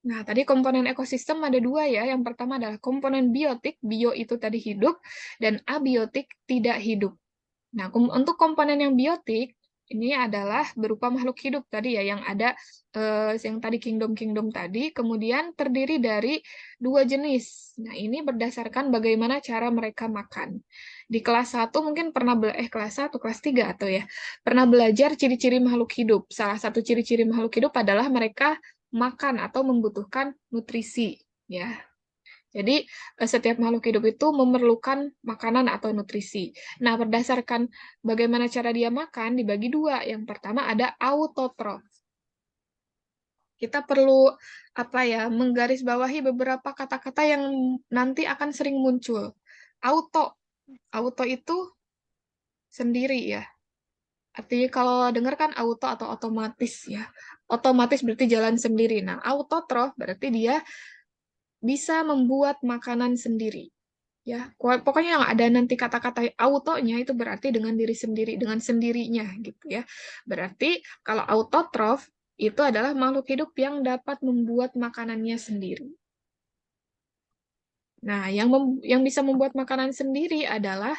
Nah, tadi komponen ekosistem ada dua ya. Yang pertama adalah komponen biotik, bio itu tadi hidup, dan abiotik tidak hidup. Nah, untuk komponen yang biotik, ini adalah berupa makhluk hidup tadi ya, yang ada yang tadi kingdom-kingdom tadi, kemudian terdiri dari dua jenis. Nah, ini berdasarkan bagaimana cara mereka makan. Di kelas 1 mungkin pernah kelas 1, kelas 3 atau ya, pernah belajar ciri-ciri makhluk hidup. Salah satu ciri-ciri makhluk hidup adalah mereka makan atau membutuhkan nutrisi, ya. Jadi, setiap makhluk hidup itu memerlukan makanan atau nutrisi. Nah, berdasarkan bagaimana cara dia makan, dibagi dua. Yang pertama ada autotrof. Kita perlu menggarisbawahi beberapa kata-kata yang nanti akan sering muncul. Auto, auto itu sendiri ya. Artinya kalau dengar kan auto atau otomatis ya. Otomatis berarti jalan sendiri. Nah, autotrof berarti dia bisa membuat makanan sendiri. Ya, pokoknya yang ada nanti kata-kata autonya itu berarti dengan diri sendiri, dengan sendirinya gitu ya. Berarti kalau autotrof itu adalah makhluk hidup yang dapat membuat makanannya sendiri. Nah, yang bisa membuat makanan sendiri adalah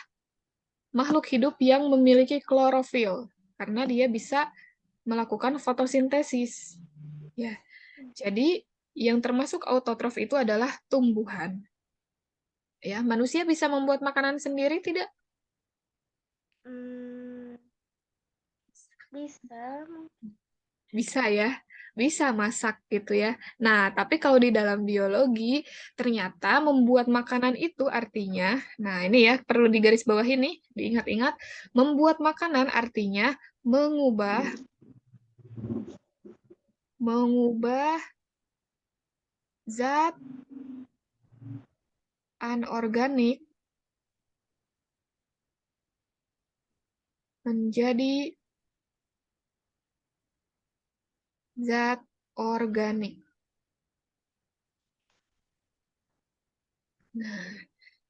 makhluk hidup yang memiliki klorofil karena dia bisa melakukan fotosintesis. Ya. Jadi, yang termasuk autotrof itu adalah tumbuhan. Ya, manusia bisa membuat makanan sendiri tidak? Hmm, bisa. Bisa ya, bisa masak gitu ya. Nah, tapi kalau di dalam biologi, ternyata membuat makanan itu artinya, nah ini ya perlu digarisbawahi nih, diingat-ingat, membuat makanan artinya mengubah mengubah zat anorganik menjadi zat organik. Nah,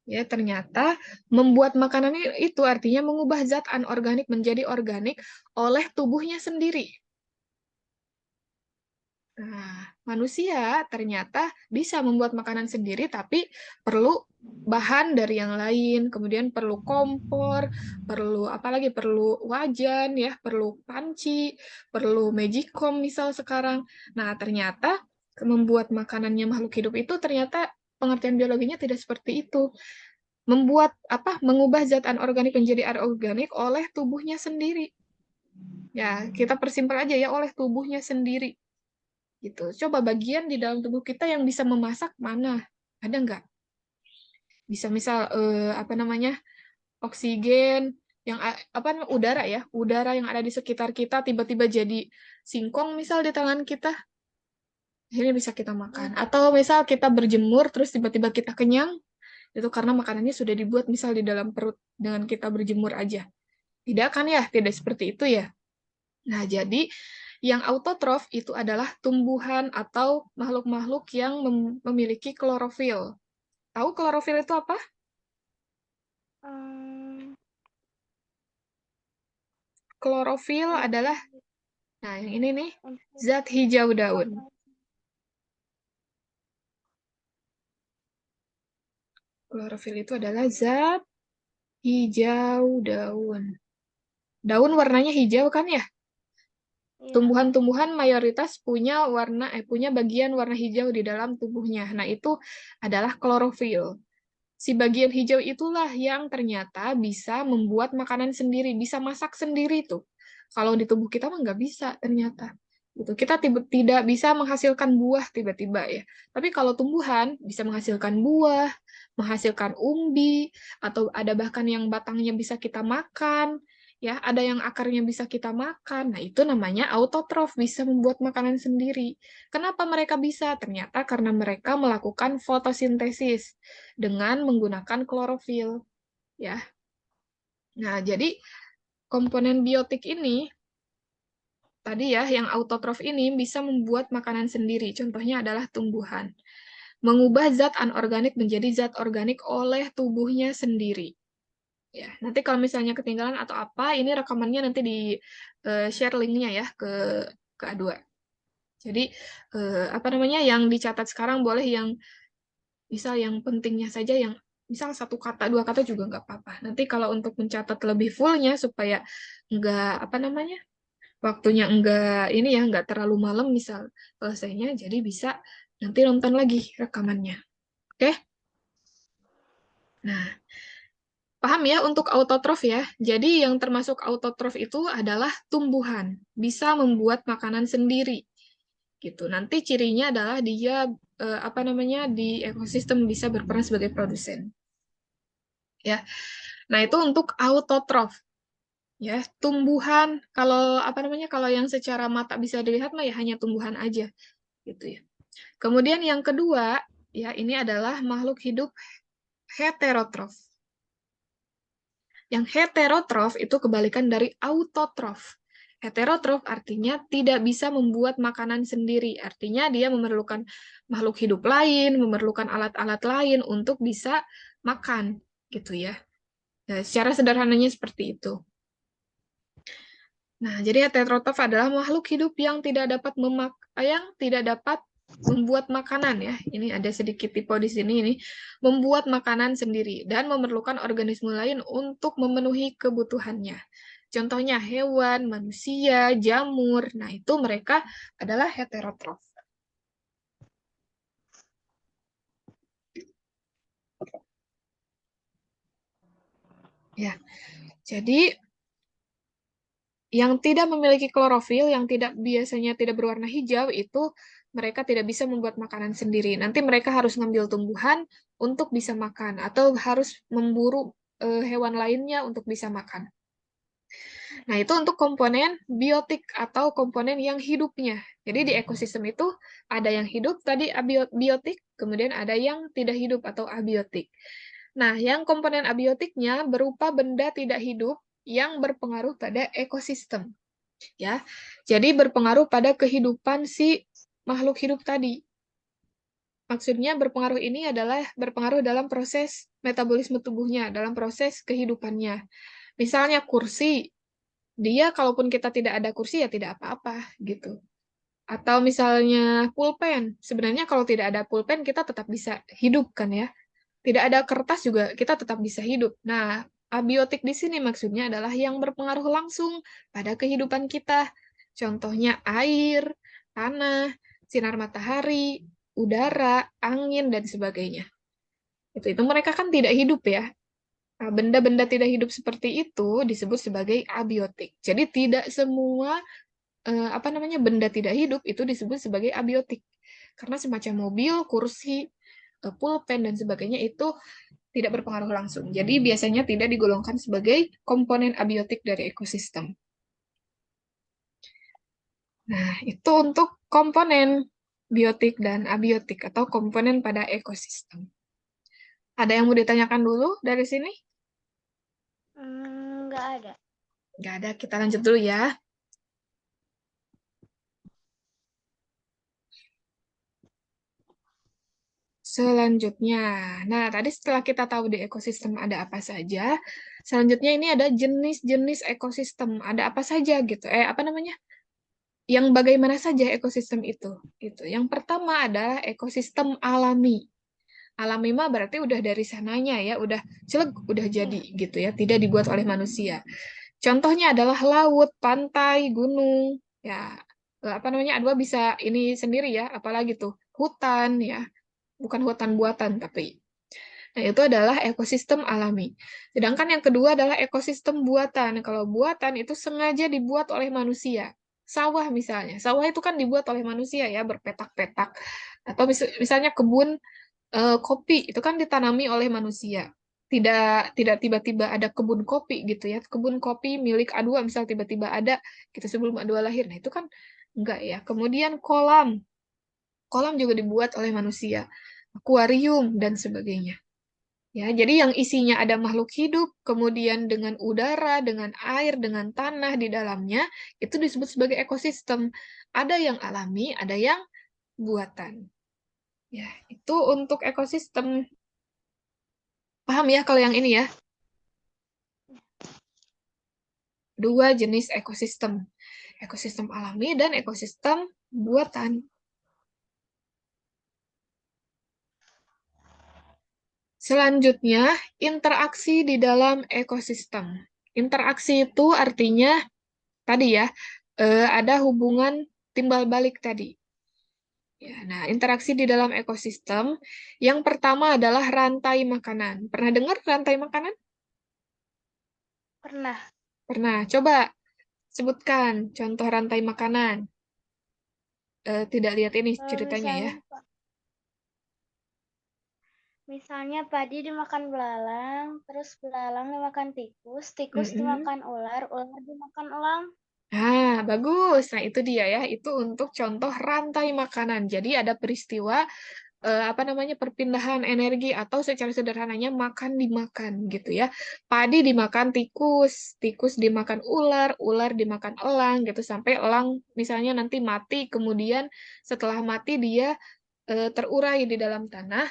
ya ternyata membuat makanan itu artinya mengubah zat anorganik menjadi organik oleh tubuhnya sendiri. Nah, manusia ternyata bisa membuat makanan sendiri, tapi perlu bahan dari yang lain, kemudian perlu kompor, perlu apalagi perlu wajan ya, perlu panci, perlu magicom misal sekarang. Nah, ternyata membuat makanannya makhluk hidup itu ternyata pengertian biologinya tidak seperti itu. Membuat mengubah zat anorganik menjadi anorganik oleh tubuhnya sendiri. Ya, kita persimpel aja ya, oleh tubuhnya sendiri gitu. Coba bagian di dalam tubuh kita yang bisa memasak mana? Ada nggak? Bisa misal oksigen yang udara ya, udara yang ada di sekitar kita tiba-tiba jadi singkong misal di tangan kita, ini bisa kita makan. Atau misal kita berjemur terus tiba-tiba kita kenyang, itu karena makanannya sudah dibuat misal di dalam perut dengan kita berjemur aja. Tidak kan ya? Tidak seperti itu ya. Nah, jadi yang autotrof itu adalah tumbuhan atau makhluk-makhluk yang memiliki klorofil. Tahu klorofil itu apa? Hmm, Klorofil adalah, untuk nah yang ini nih, untuk zat hijau daun. apa? Klorofil itu adalah zat hijau daun. Daun warnanya hijau kan ya? Iya. Tumbuhan-tumbuhan mayoritas punya bagian warna hijau di dalam tubuhnya. Nah, itu adalah klorofil. Si bagian hijau itulah yang ternyata bisa membuat makanan sendiri, bisa masak sendiri tuh. Kalau di tubuh kita mah nggak bisa ternyata. Gitu. Kita tidak bisa menghasilkan buah tiba-tiba ya. Tapi kalau tumbuhan bisa menghasilkan buah, menghasilkan umbi, atau ada bahkan yang batangnya bisa kita makan, ya, ada yang akarnya bisa kita makan. Nah, itu namanya autotrof, bisa membuat makanan sendiri. Kenapa mereka bisa? Ternyata karena mereka melakukan fotosintesis dengan menggunakan klorofil, ya. Nah, jadi komponen biotik ini tadi ya yang autotrof ini bisa membuat makanan sendiri. Contohnya adalah tumbuhan. Mengubah zat anorganik menjadi zat organik oleh tubuhnya sendiri. Ya, nanti kalau misalnya ketinggalan atau apa, ini rekamannya nanti di share linknya ya ke A2. Jadi apa namanya, yang dicatat sekarang boleh yang misal yang pentingnya saja, yang misal satu kata, dua kata juga nggak apa-apa. Nanti kalau untuk mencatat lebih fullnya supaya nggak apa namanya, waktunya nggak ini ya, nggak terlalu malam misal selesainya, jadi bisa nanti nonton lagi rekamannya. Oke? Nah, paham ya untuk autotrof ya. Jadi yang termasuk autotrof itu adalah tumbuhan, bisa membuat makanan sendiri gitu. Nanti cirinya adalah dia apa namanya, di ekosistem bisa berperan sebagai produsen ya. Nah, itu untuk autotrof ya, tumbuhan. Kalau apa namanya, kalau yang secara mata bisa dilihat mah ya hanya tumbuhan aja gitu ya. Kemudian yang kedua ya, ini adalah makhluk hidup heterotrof. Yang heterotrof itu kebalikan dari autotrof. Heterotrof artinya tidak bisa membuat makanan sendiri. Artinya dia memerlukan makhluk hidup lain, memerlukan alat-alat lain untuk bisa makan, gitu ya. Nah, secara sederhananya seperti itu. Nah, jadi heterotrof adalah makhluk hidup yang tidak dapat membuat makanan ya. Ini ada sedikit typo di sini ini, membuat makanan sendiri dan memerlukan organisme lain untuk memenuhi kebutuhannya. Contohnya hewan, manusia, jamur. Nah, itu mereka adalah heterotrof. Ya. Jadi yang tidak memiliki klorofil, yang biasanya tidak berwarna hijau, itu mereka tidak bisa membuat makanan sendiri. Nanti mereka harus ngambil tumbuhan untuk bisa makan, atau harus memburu hewan lainnya untuk bisa makan. Nah, itu untuk komponen biotik atau komponen yang hidupnya. Jadi di ekosistem itu ada yang hidup tadi biotik, kemudian ada yang tidak hidup atau abiotik. Nah, yang komponen abiotiknya berupa benda tidak hidup yang berpengaruh pada ekosistem, ya. Jadi berpengaruh pada kehidupan si makhluk hidup tadi. Maksudnya berpengaruh ini adalah berpengaruh dalam proses metabolisme tubuhnya, dalam proses kehidupannya. Misalnya kursi, dia kalaupun kita tidak ada kursi ya tidak apa-apa gitu. Atau misalnya pulpen, sebenarnya kalau tidak ada pulpen kita tetap bisa hidup kan ya. Tidak ada kertas juga kita tetap bisa hidup. Nah, abiotik di sini maksudnya adalah yang berpengaruh langsung pada kehidupan kita. Contohnya air, tanah, sinar matahari, udara, angin, dan sebagainya. Itu mereka kan tidak hidup ya. Nah, benda-benda tidak hidup seperti itu disebut sebagai abiotik. Jadi tidak semua apa namanya, benda tidak hidup itu disebut sebagai abiotik. Karena semacam mobil, kursi, pulpen dan sebagainya itu tidak berpengaruh langsung. Jadi biasanya tidak digolongkan sebagai komponen abiotik dari ekosistem. Nah, itu untuk komponen biotik dan abiotik atau komponen pada ekosistem. Ada yang mau ditanyakan dulu dari sini? Nggak ada. Nggak ada, kita lanjut dulu ya. Selanjutnya, nah tadi setelah kita tahu di ekosistem ada apa saja, selanjutnya ini ada jenis-jenis ekosistem, ada apa saja gitu. Apa namanya? Yang bagaimana saja ekosistem itu? Gitu. Yang pertama adalah ekosistem alami. Alami mah berarti udah dari sananya ya, udah celeg, udah jadi gitu ya, tidak dibuat oleh manusia. Contohnya adalah laut, pantai, gunung, ya apa namanya? Adwa bisa ini sendiri ya, apalagi tuh hutan ya, bukan hutan buatan tapi. Nah, itu adalah ekosistem alami. Sedangkan yang kedua adalah ekosistem buatan. Kalau buatan itu sengaja dibuat oleh manusia. Sawah misalnya. Sawah itu kan dibuat oleh manusia ya, berpetak-petak. Atau misalnya kebun kopi itu kan ditanami oleh manusia. Tidak tiba-tiba ada kebun kopi gitu ya. Kebun kopi milik Adwa misal tiba-tiba ada gitu sebelum Adwa lahir. Nah, itu kan enggak ya. Kemudian kolam. Kolam juga dibuat oleh manusia. Akuarium dan sebagainya. Ya, jadi yang isinya ada makhluk hidup, kemudian dengan udara, dengan air, dengan tanah di dalamnya, itu disebut sebagai ekosistem. Ada yang alami, ada yang buatan. Ya, itu untuk ekosistem. Paham ya kalau yang ini ya? Dua jenis ekosistem. ekosistem alami dan ekosistem buatan. Selanjutnya, interaksi di dalam ekosistem. Interaksi itu artinya tadi ya, ada hubungan timbal balik tadi. Ya, nah, interaksi di dalam ekosistem yang pertama adalah rantai makanan. Pernah dengar rantai makanan? Pernah. Pernah. Coba sebutkan contoh rantai makanan. Tidak lihat ini ceritanya ya. Misalnya padi dimakan belalang, terus belalang dimakan tikus, tikus dimakan ular, ular dimakan elang. Nah, bagus. Nah, itu dia ya. Itu untuk contoh rantai makanan. Jadi ada peristiwa apa namanya perpindahan energi atau secara sederhananya makan dimakan gitu ya. Padi dimakan tikus, tikus dimakan ular, ular dimakan elang gitu sampai elang misalnya nanti mati, kemudian setelah mati dia terurai di dalam tanah.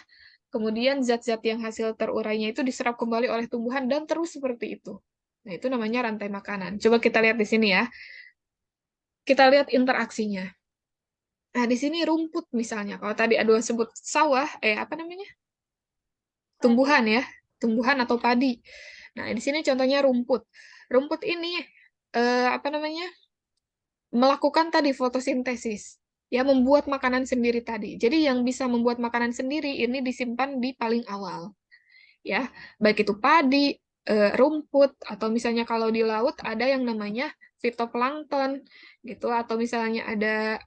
Kemudian zat-zat yang hasil terurainya itu diserap kembali oleh tumbuhan dan terus seperti itu. Nah, itu namanya rantai makanan. Coba kita lihat di sini ya. Kita lihat interaksinya. Nah, di sini rumput misalnya. Kalau tadi ada sebut sawah, apa namanya? Tumbuhan ya, tumbuhan atau padi. Nah, di sini contohnya rumput. Rumput ini apa namanya? Melakukan tadi fotosintesis. Ya, membuat makanan sendiri tadi. Jadi yang bisa membuat makanan sendiri ini disimpan di paling awal. Ya, baik itu padi, rumput atau misalnya kalau di laut ada yang namanya fitoplankton gitu atau misalnya ada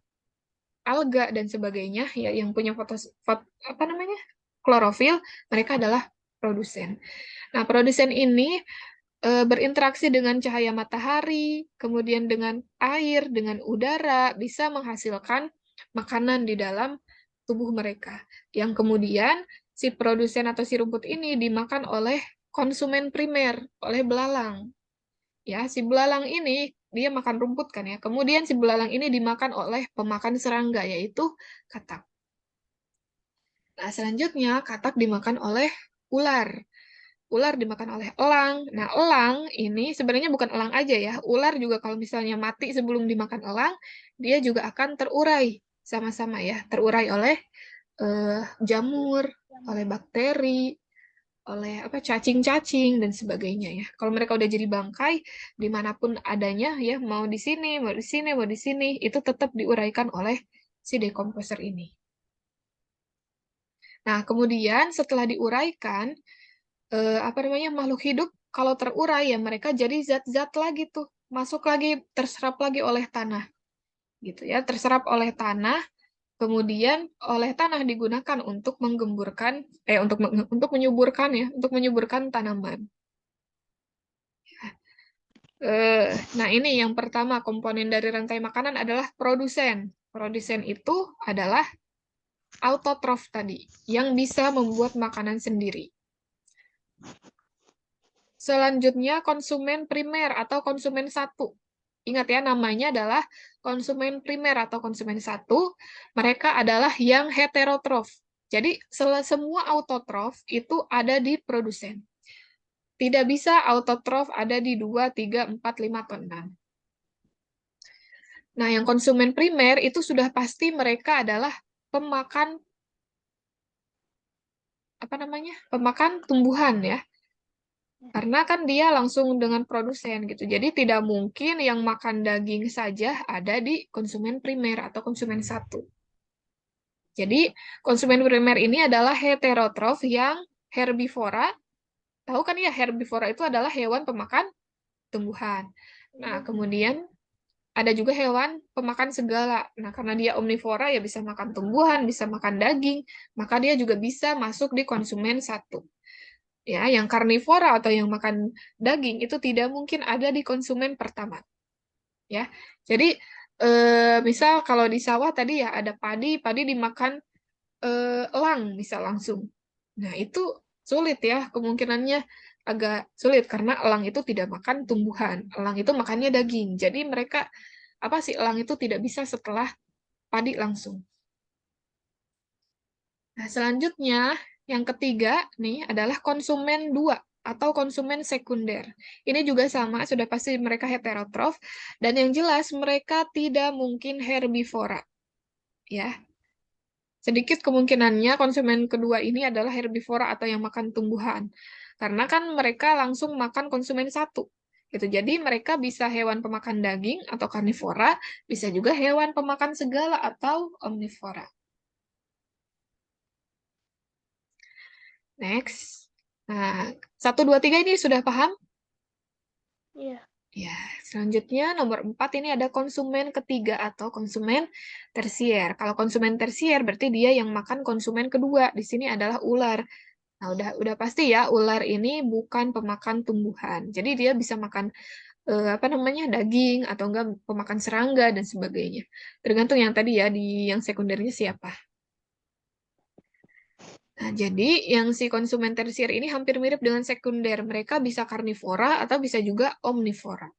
alga dan sebagainya ya yang punya apa namanya? Klorofil, mereka adalah produsen. Nah, produsen ini berinteraksi dengan cahaya matahari, kemudian dengan air, dengan udara, bisa menghasilkan makanan di dalam tubuh mereka. Yang kemudian si produsen atau si rumput ini dimakan oleh konsumen primer, oleh belalang. Ya, si belalang ini dia makan rumput kan ya. Kemudian si belalang ini dimakan oleh pemakan serangga yaitu katak. Nah, selanjutnya katak dimakan oleh ular. Ular dimakan oleh elang. Nah, elang ini sebenarnya bukan elang aja ya. Ular juga kalau misalnya mati sebelum dimakan elang, dia juga akan terurai sama-sama ya. Terurai oleh jamur, oleh bakteri, oleh apa cacing-cacing dan sebagainya ya. Kalau mereka udah jadi bangkai, dimanapun adanya ya, mau di sini, mau di sini, mau di sini, itu tetap diuraikan oleh si decomposer ini. Nah, kemudian setelah diuraikan, apa namanya makhluk hidup kalau terurai ya mereka jadi zat-zat lagi tuh masuk lagi terserap lagi oleh tanah gitu ya terserap oleh tanah kemudian oleh tanah digunakan untuk menggemburkan untuk menyuburkan ya untuk menyuburkan tanaman. Nah ini yang pertama komponen dari rantai makanan adalah produsen. Produsen itu adalah autotrof tadi yang bisa membuat makanan sendiri. Selanjutnya konsumen primer atau konsumen satu. Ingat ya, namanya adalah konsumen primer atau konsumen satu. Mereka adalah yang heterotrof. Jadi semua autotrof itu ada di produsen. Tidak bisa autotrof ada di 2, 3, 4, 5, atau 6. Nah, yang konsumen primer itu sudah pasti mereka adalah pemakan apa namanya? Pemakan tumbuhan ya. Karena kan dia langsung dengan produsen gitu. Jadi tidak mungkin yang makan daging saja ada di konsumen primer atau konsumen satu. Jadi konsumen primer ini adalah heterotrof yang herbivora. Tahu kan ya herbivora itu adalah hewan pemakan tumbuhan. Nah, kemudian ada juga hewan pemakan segala. Nah, karena dia omnivora ya bisa makan tumbuhan, bisa makan daging, maka dia juga bisa masuk di konsumen satu. Ya, yang karnivora atau yang makan daging itu tidak mungkin ada di konsumen pertama. Ya, jadi misal kalau di sawah tadi ya ada padi, padi dimakan elang misal langsung. Nah, itu sulit ya, kemungkinannya agak sulit karena elang itu tidak makan tumbuhan. Elang itu makannya daging. Jadi mereka apa sih elang itu tidak bisa setelah padi langsung. Nah, selanjutnya yang ketiga nih adalah konsumen dua. atau konsumen sekunder. Ini juga sama, sudah pasti mereka heterotrof, dan yang jelas mereka tidak mungkin herbivora. Ya, sedikit kemungkinannya konsumen kedua ini adalah herbivora atau yang makan tumbuhan. Karena kan mereka langsung makan konsumen satu. Gitu. Jadi mereka bisa hewan pemakan daging atau karnivora, bisa juga hewan pemakan segala atau omnivora. Next. Nah, 1, 2, 3 ini sudah paham? Iya. Ya, selanjutnya nomor 4 ini ada konsumen ketiga atau konsumen tersier. Kalau konsumen tersier berarti dia yang makan konsumen kedua. Di sini adalah ular. Nah, udah pasti ya, ular ini bukan pemakan tumbuhan. Jadi dia bisa makan apa namanya daging atau enggak pemakan serangga dan sebagainya. Tergantung yang tadi ya di yang sekundernya siapa. Nah, jadi yang si konsumen tersier ini hampir mirip dengan sekunder. Mereka bisa karnivora atau bisa juga omnivora.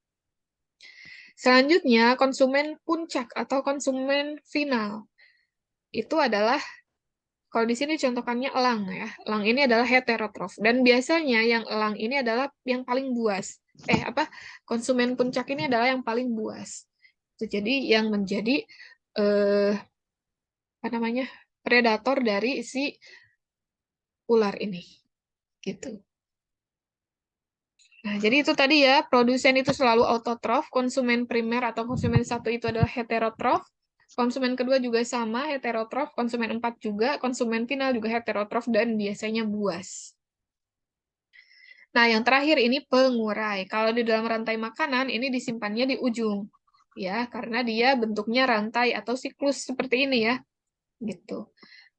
Selanjutnya, konsumen puncak atau konsumen final. Itu adalah, kalau di sini contohkannya elang ya. Elang ini adalah heterotrof. Dan biasanya yang elang ini adalah yang paling buas. Konsumen puncak ini adalah yang paling buas. Jadi yang menjadi eh, apa namanya predator dari si ular ini. Gitu. Nah, jadi itu tadi ya, produsen itu selalu autotrof, konsumen primer atau konsumen satu itu adalah heterotrof, konsumen kedua juga sama, heterotrof, konsumen 4 juga, konsumen final juga heterotrof, dan biasanya buas. Nah, yang terakhir ini pengurai. Kalau di dalam rantai makanan, ini disimpannya di ujung. Ya, karena dia bentuknya rantai atau siklus seperti ini ya. Gitu.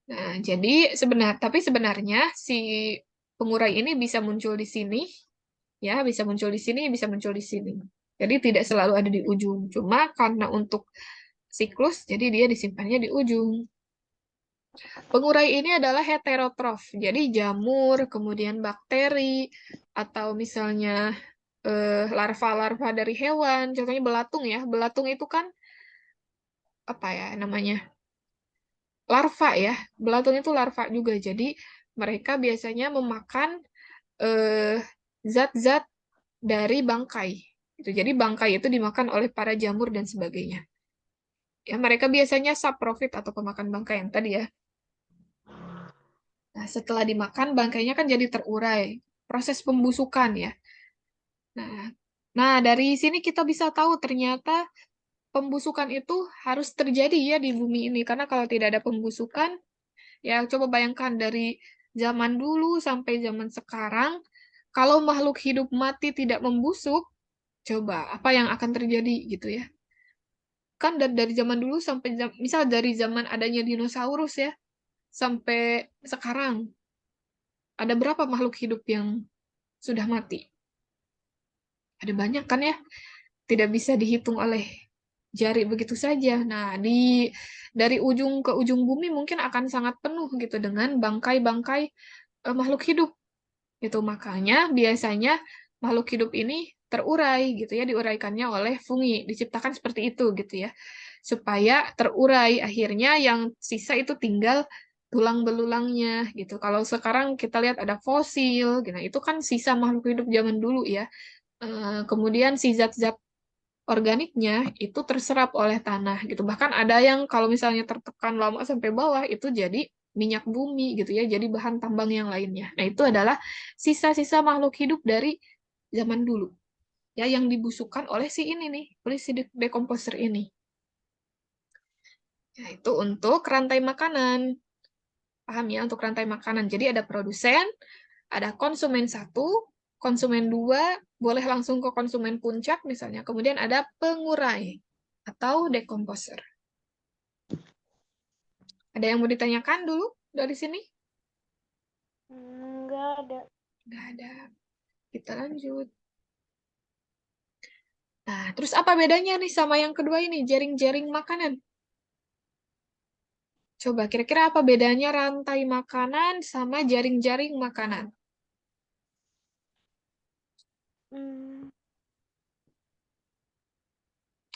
Nah, jadi tapi sebenarnya si pengurai ini bisa muncul di sini, ya bisa muncul di sini, bisa muncul di sini. Jadi tidak selalu ada di ujung. Cuma karena untuk siklus, jadi dia disimpannya di ujung. Pengurai ini adalah heterotrof. Jadi jamur, kemudian bakteri, atau misalnya larva-larva dari hewan. Contohnya belatung ya. Belatung itu kan apa ya namanya? Larva ya. Belatung itu larva juga. Jadi mereka biasanya memakan eh, zat-zat dari bangkai. Itu jadi bangkai itu dimakan oleh para jamur dan sebagainya. Ya, mereka biasanya saprofit atau pemakan bangkai yang tadi ya. Nah, setelah dimakan bangkainya kan jadi terurai, proses pembusukan ya. Nah, dari sini kita bisa tahu ternyata pembusukan itu harus terjadi ya di bumi ini karena kalau tidak ada pembusukan, ya coba bayangkan dari zaman dulu sampai zaman sekarang, kalau makhluk hidup mati tidak membusuk, coba apa yang akan terjadi gitu ya. Kan dari zaman dulu sampai misal dari zaman adanya dinosaurus ya sampai sekarang ada berapa makhluk hidup yang sudah mati? Ada banyak kan ya? Tidak bisa dihitung oleh jari begitu saja. Nah, dari ujung ke ujung bumi mungkin akan sangat penuh gitu dengan bangkai-bangkai makhluk hidup. Itu makanya biasanya makhluk hidup ini terurai gitu ya, diuraikannya oleh fungi, diciptakan seperti itu gitu ya. Supaya terurai akhirnya yang sisa itu tinggal tulang belulangnya gitu. Kalau sekarang kita lihat ada fosil, gitu. Nah, itu kan sisa makhluk hidup zaman dulu ya. Kemudian si zat-zat organiknya itu terserap oleh tanah gitu. Bahkan ada yang kalau misalnya tertekan lama sampai bawah itu jadi minyak bumi gitu ya, jadi bahan tambang yang lainnya. Nah, itu adalah sisa-sisa makhluk hidup dari zaman dulu ya yang dibusukkan oleh si ini nih, oleh si decomposer ini. Nah, itu untuk rantai makanan. Paham ya untuk rantai makanan. Jadi ada produsen, ada konsumen satu, konsumen dua, boleh langsung ke konsumen puncak misalnya. Kemudian ada pengurai atau decomposer. Ada yang mau ditanyakan dulu dari sini? Enggak ada. Nggak ada. Kita lanjut. Nah, terus apa bedanya nih sama yang kedua ini, jaring-jaring makanan? Coba kira-kira apa bedanya rantai makanan sama jaring-jaring makanan? Hmm,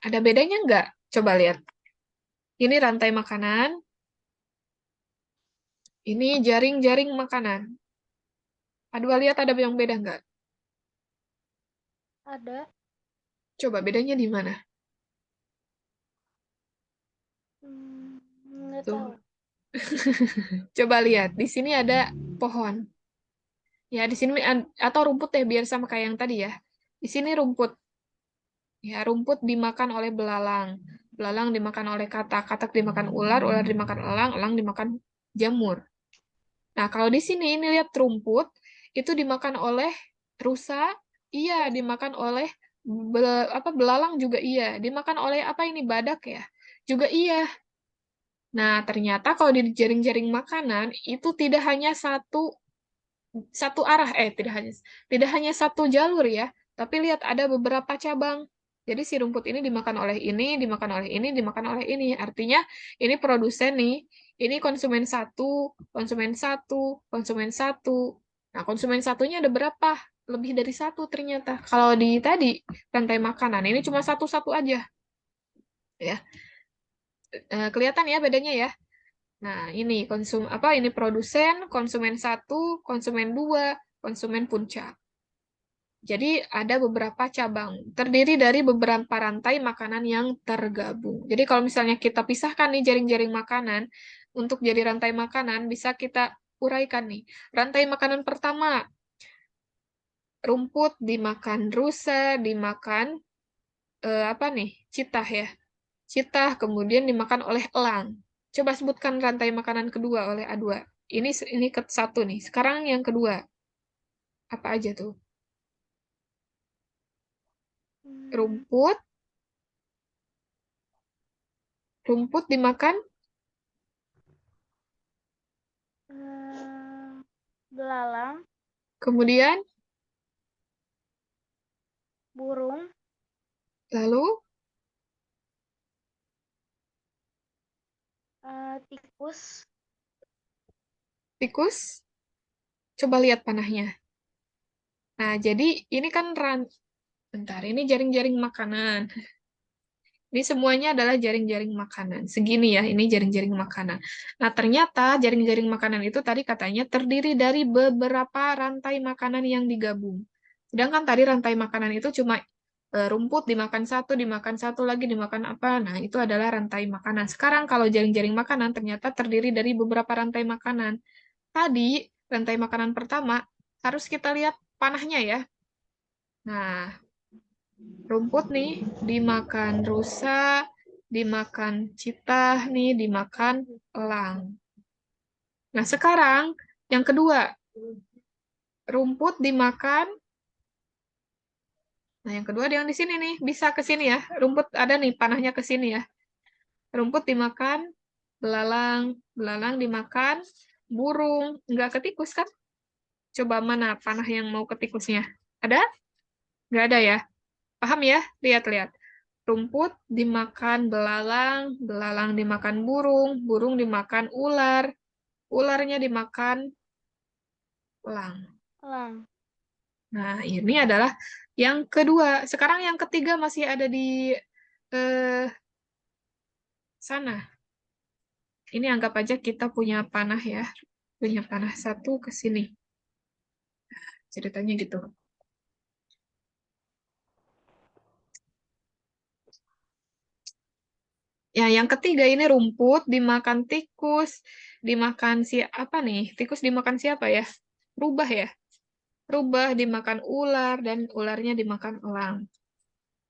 Ada bedanya nggak? Coba lihat. Ini rantai makanan, ini jaring-jaring makanan. A2 lihat ada yang beda nggak? Ada. Coba bedanya di mana? Nggak tahu. Tuh. Coba lihat, di sini ada pohon. Ya, di sini atau rumput ya, biar sama kayak yang tadi ya. Di sini rumput. Ya, rumput dimakan oleh belalang. Belalang dimakan oleh katak, katak dimakan ular, ular dimakan elang, elang dimakan jamur. Nah, kalau di sini ini lihat rumput itu dimakan oleh rusa, iya, dimakan oleh belalang juga iya, dimakan oleh apa ini badak ya, juga iya. Nah, ternyata kalau di jaring-jaring makanan itu tidak hanya satu satu arah, tidak hanya satu jalur ya, tapi lihat ada beberapa cabang. Jadi si rumput ini dimakan oleh ini, dimakan oleh ini, dimakan oleh ini. Artinya ini produsen nih, ini konsumen satu, konsumen satu, konsumen satu. Nah, konsumen satunya ada berapa? Lebih dari satu ternyata. Kalau di tadi rantai makanan ini cuma satu-satu aja, ya. Kelihatan ya bedanya ya. Nah, ini ini produsen, konsumen satu, konsumen dua, konsumen puncak. Jadi ada beberapa cabang, terdiri dari beberapa rantai makanan yang tergabung. Jadi kalau misalnya kita pisahkan nih jaring-jaring makanan untuk jadi rantai makanan, bisa kita uraikan nih. Rantai makanan pertama, rumput dimakan rusa, dimakan apa nih? Citah ya. Citah kemudian dimakan oleh elang. Coba sebutkan rantai makanan kedua oleh A2. Ini ke satu nih. Sekarang yang kedua. Apa aja tuh? Hmm, Rumput, rumput dimakan, Belalang, kemudian burung, lalu tikus, tikus. Coba lihat panahnya. Nah, jadi ini kan bentar, ini jaring-jaring makanan. Ini semuanya adalah jaring-jaring makanan. Segini ya, ini jaring-jaring makanan. Nah, ternyata jaring-jaring makanan itu tadi katanya terdiri dari beberapa rantai makanan yang digabung. Sedangkan tadi rantai makanan itu cuma rumput dimakan satu lagi dimakan apa. Nah, itu adalah rantai makanan. Sekarang kalau jaring-jaring makanan ternyata terdiri dari beberapa rantai makanan. Tadi rantai makanan pertama harus kita lihat panahnya ya. Nah, rumput nih dimakan rusa, dimakan citah nih, dimakan elang. Nah, sekarang yang kedua, rumput dimakan. Nah, yang kedua yang di sini nih, bisa ke sini ya. Rumput ada nih, panahnya ke sini ya. Rumput dimakan belalang, belalang dimakan burung. Nggak ke tikus kan? Coba mana panah yang mau ke tikusnya? Ada? Nggak ada ya? Paham ya? Lihat-lihat. Rumput dimakan belalang, belalang dimakan burung, burung dimakan ular, ularnya dimakan elang. elang. Nah, ini adalah yang kedua. Sekarang yang ketiga masih ada di eh, sana. Ini anggap aja kita punya panah ya. Punya panah satu ke sini. Ceritanya gitu. Ya, yang ketiga ini rumput dimakan tikus, dimakan apa nih? Tikus dimakan siapa ya? Rubah ya? Rubah dimakan ular dan ularnya dimakan elang.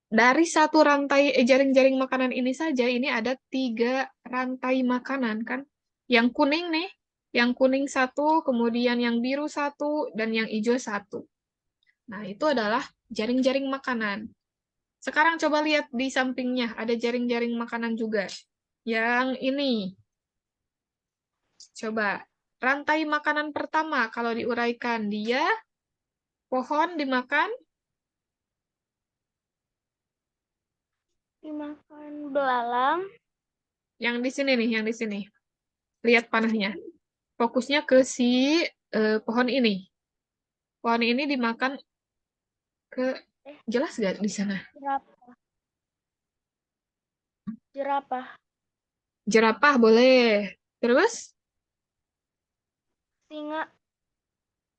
Dari satu rantai jaring-jaring makanan ini saja, ini ada 3 rantai makanan kan? Yang kuning nih, yang kuning satu, kemudian yang biru satu, dan yang hijau satu. Nah, itu adalah jaring-jaring makanan. Sekarang coba lihat di sampingnya, ada jaring-jaring makanan juga. Yang ini, coba. Rantai makanan pertama, kalau diuraikan, dia pohon dimakan. Dimakan belalang, Yang di sini nih, yang di sini. Lihat panahnya. Fokusnya ke si pohon ini. Pohon ini dimakan ke eh, jelas gak di sana? jerapah, jerapah, Jerapah boleh. Terus singa,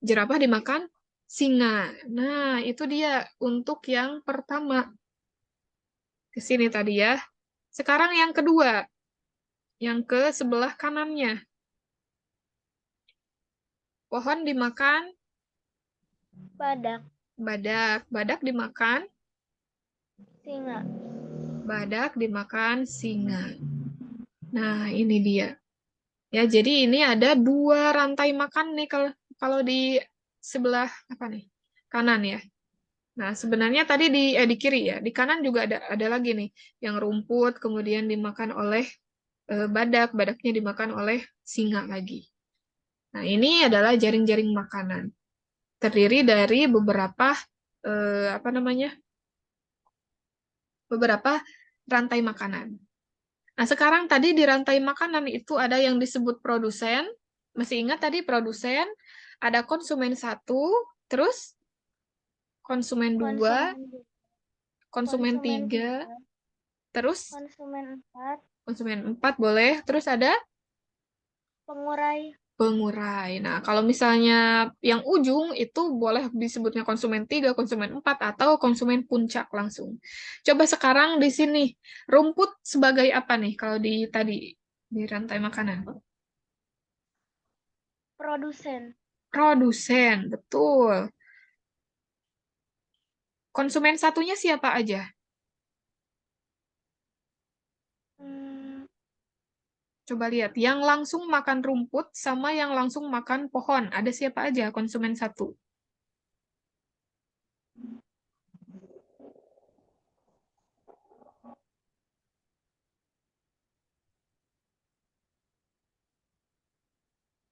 Jerapah dimakan singa. Nah, itu dia untuk yang pertama. Ke sini tadi ya. Sekarang yang kedua. Yang ke sebelah kanannya. Pohon dimakan Badak. badak. Badak dimakan. Singa. Badak dimakan singa. Nah, ini dia. Ya, jadi ini ada 2 rantai makan nih kalau kalau di sebelah apa nih? Kanan ya. Nah, sebenarnya tadi di kiri ya. Di kanan juga ada lagi nih yang rumput kemudian dimakan oleh badak, badaknya dimakan oleh singa lagi. Nah, ini adalah jaring-jaring makanan. Terdiri dari beberapa apa namanya? Beberapa rantai makanan. Nah, sekarang tadi di rantai makanan itu ada yang disebut produsen. Masih ingat tadi produsen, ada konsumen 1, terus konsumen 2, Konsumen 2. konsumen Konsumen 3, 3. terus Konsumen 4. konsumen 4 boleh, terus ada Pengurai. pengurai. Nah, kalau misalnya yang ujung itu boleh disebutnya konsumen 3, konsumen 4, atau konsumen puncak langsung. Coba sekarang di sini, rumput sebagai apa nih kalau di tadi, di rantai makanan? Produsen. Produsen, betul. Konsumen satunya siapa aja? Hmm, Coba lihat, yang langsung makan rumput sama yang langsung makan pohon. Ada siapa aja konsumen 1?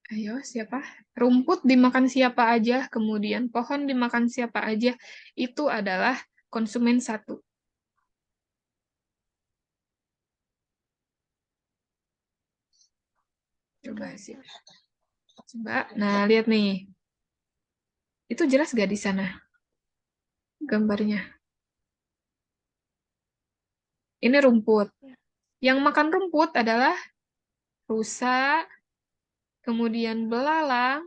Ayo, siapa? Rumput dimakan siapa aja, kemudian pohon dimakan siapa aja. Itu adalah konsumen 1. Coba sih. Coba, nah lihat nih. Itu jelas gak di sana gambarnya? Ini rumput. Yang makan rumput adalah rusa, kemudian belalang.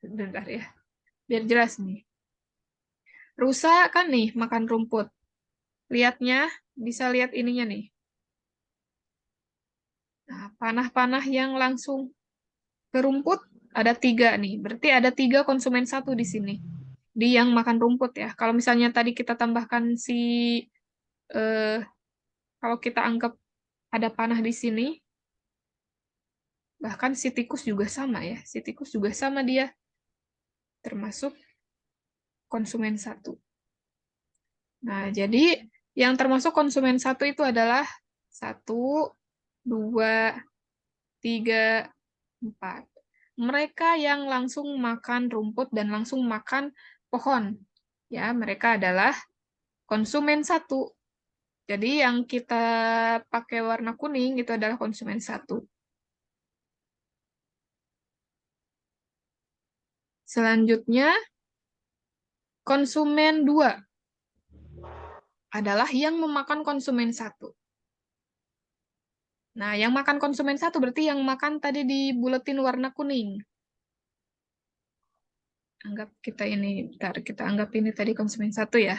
Bentar ya, biar jelas nih. Rusa kan nih makan rumput. Lihatnya, bisa lihat ininya nih. Nah, panah-panah yang langsung ke rumput ada 3 nih. Berarti ada 3 konsumen 1 di sini. Di yang makan rumput ya. Kalau misalnya tadi kita tambahkan eh, kalau kita anggap ada panah di sini, bahkan si tikus juga sama ya. Si tikus juga sama dia, termasuk konsumen 1. Nah, jadi yang termasuk konsumen 1 itu adalah 1, 2, 3, 4. Mereka yang langsung makan rumput dan langsung makan pohon. Ya, mereka adalah konsumen 1. Jadi yang kita pakai warna kuning itu adalah konsumen 1. Selanjutnya, konsumen 2 adalah yang memakan konsumen 1. Nah, yang makan konsumen 1 berarti yang makan tadi di buletin warna kuning. Anggap kita ini, bentar, kita anggap ini tadi konsumen 1 ya.